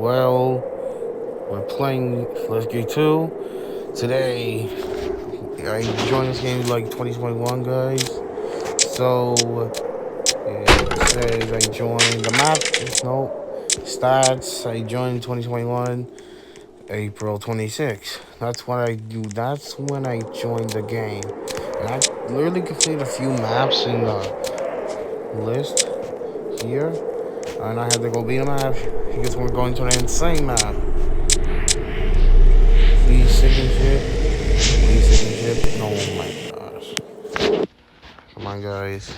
Well, we're playing Flashgate 2. Today, I joined this game like 2021, guys. So, it says I joined the map. No, stats. I joined 2021, April 26th. That's what I do. That's when I joined the game. And I literally completed a few maps in the list here. And I had to go beat a map because we're going to an insane map. Please signature. Please signature. Oh my gosh. Come on, guys.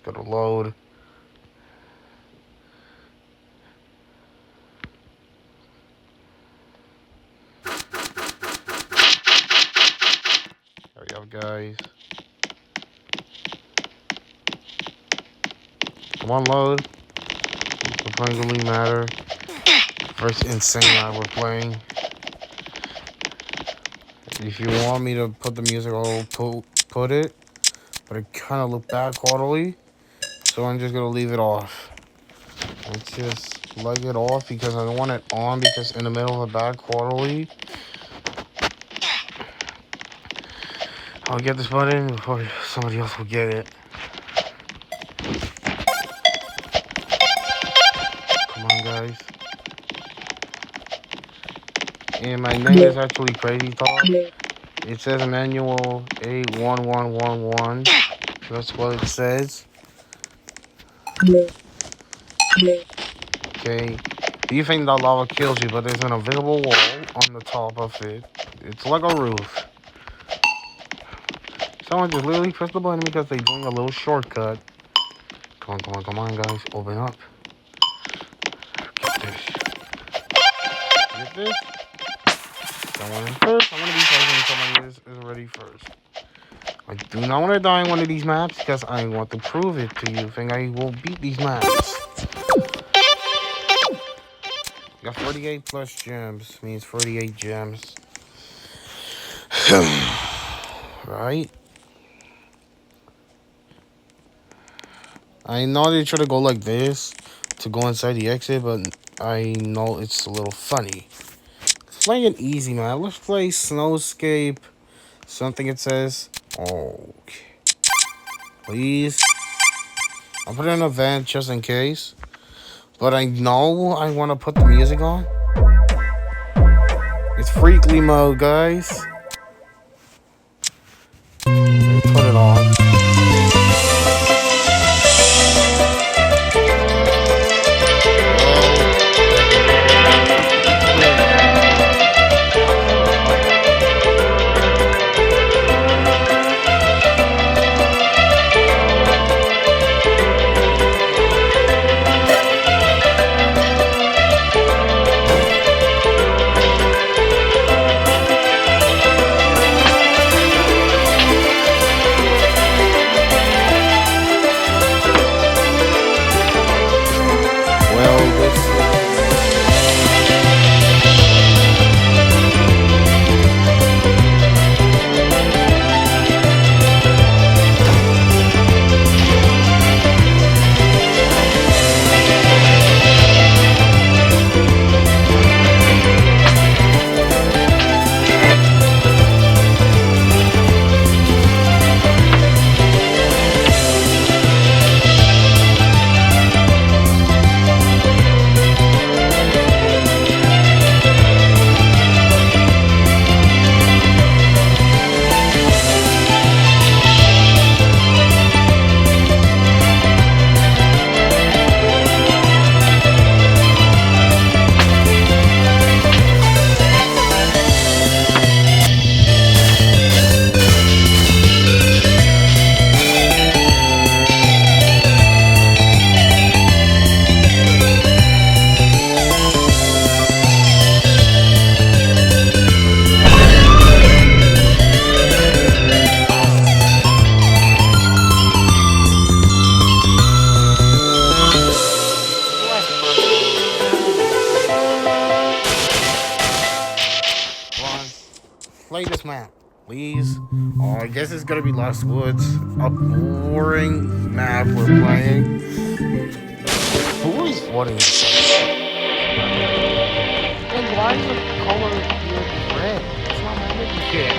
Gotta load. Hurry up, guys. Come on, load. The playing really matter. First insane map we're playing. If you want me to put the music, I'll put it. But it kind of looked bad quality. So I'm just gonna leave it off. Let's just lug it off because I don't want it on because in the middle of a bad quality. I'll get this button before somebody else will get it. Come on, guys. And my name is actually Crazy Talk. It says Manual 81111. That's what it says. Okay. You think that lava kills you, but there's an invisible wall on the top of it. It's like a roof. Someone just literally pressed the button because they're doing a little shortcut. Come on, guys. Open up. Get this. Get this. I want in first. I want to be first when somebody is ready first. I do not want to die in one of these maps because I want to prove it to you. Think I will beat these maps. Got 48 plus gems. Means 48 gems. Right? I know they try to go like this to go inside the exit, but I know it's a little funny. Let's play an easy map. Let's play Snowscape. Something it says. Okay. Please. I'll put in an event just in case. But I know I want to put the music on. It's Freakly mode, guys. Put it on. Play this map, please. Oh, I guess it's gonna be Lost Woods. A boring map we're playing. Who is What is And why is the color here red? It's not my energy kit.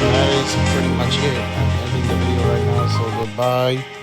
That is pretty much it. I'm ending the video right now, so goodbye.